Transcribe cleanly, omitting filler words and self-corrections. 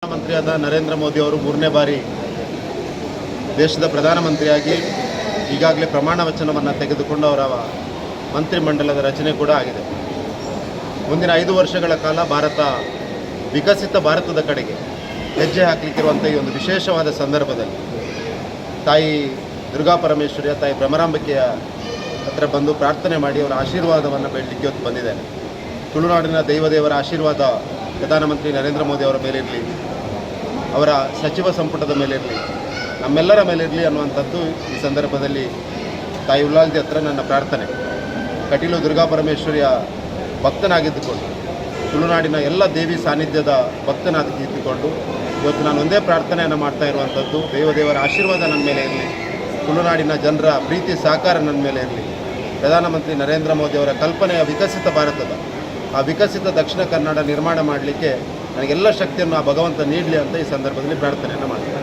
ಮಂತ್ರಿಯಾದ ನರೇಂದ್ರ ಮೋದಿ ಅವರು 3ನೇ ಬಾರಿ ದೇಶದ ಪ್ರಧಾನಮಂತ್ರಿಯಾಗಿ ಈಗಾಗಲೇ ಪ್ರಮಾಣ ವಚನವನ್ನು ತೆಗೆದುಕೊಂಡು ಅವರ ಮಂತ್ರಿಮಂಡಲದ ರಚನೆ ಕೂಡ ಆಗಿದೆ. ಮುಂದಿನ 5 ವರ್ಷಗಳ ಕಾಲ ಭಾರತ ವಿಕಸಿತ ಭಾರತದ ಕಡೆಗೆ ಹೆಜ್ಜೆ ಹಾಕಲಿಕ್ಕಿರುವಂಥ ಈ ಒಂದು ವಿಶೇಷವಾದ ಸಂದರ್ಭದಲ್ಲಿ ತಾಯಿ ದುರ್ಗಾ ಪರಮೇಶ್ವರಿಯ ತಾಯಿ ಭ್ರಮರಾಂಬಿಕೆಯ ಹತ್ರ ಬಂದು ಪ್ರಾರ್ಥನೆ ಮಾಡಿ ಅವರ ಆಶೀರ್ವಾದವನ್ನು ಬೇಡಲಿಕ್ಕೆ ಇವತ್ತು ಬಂದಿದ್ದೇನೆ. ತುಳುನಾಡಿನ ದೈವದೇವರ ಆಶೀರ್ವಾದ ಪ್ರಧಾನಮಂತ್ರಿ ನರೇಂದ್ರ ಮೋದಿ ಅವರ ಮೇಲಿರಲಿ, ಅವರ ಸಚಿವ ಸಂಪುಟದ ಮೇಲಿರಲಿ, ನಮ್ಮೆಲ್ಲರ ಮೇಲಿರಲಿ ಅನ್ನುವಂಥದ್ದು ಈ ಸಂದರ್ಭದಲ್ಲಿ ತಾಯಿ ಉಲ್ಲಾಲ್ಜಿ ಹತ್ರ ನನ್ನ ಪ್ರಾರ್ಥನೆ. ಕಟೀಲು ದುರ್ಗಾ ಪರಮೇಶ್ವರಿಯ ಭಕ್ತನಾಗಿದ್ದುಕೊಂಡು, ತುಳುನಾಡಿನ ಎಲ್ಲ ದೇವಿ ಸಾನ್ನಿಧ್ಯದ ಭಕ್ತನಾಗಿದ್ದುಕೊಂಡು ಇವತ್ತು ನಾನು ಒಂದೇ ಪ್ರಾರ್ಥನೆಯನ್ನು ಮಾಡ್ತಾ ಇರುವಂಥದ್ದು, ದೇವದೇವರ ಆಶೀರ್ವಾದ ನನ್ನ ಮೇಲೆ ಇರಲಿ, ತುಳುನಾಡಿನ ಜನರ ಪ್ರೀತಿ ಸಹಕಾರ ನನ್ನ ಮೇಲೆ ಇರಲಿ, ಪ್ರಧಾನಮಂತ್ರಿ ನರೇಂದ್ರ ಮೋದಿ ಅವರ ಕಲ್ಪನೆಯ ವಿಕಸಿತ ಭಾರತದ ಆ ವಿಕಸಿತ ದಕ್ಷಿಣ ಕನ್ನಡ ನಿರ್ಮಾಣ ಮಾಡಲಿಕ್ಕೆ ನನಗೆಲ್ಲ ಶಕ್ತಿಯನ್ನು ಆ ಭಗವಂತ ನೀಡಲಿ ಅಂತ ಈ ಸಂದರ್ಭದಲ್ಲಿ ಪ್ರಾರ್ಥನೆಯನ್ನು ಮಾಡ್ತೀನಿ.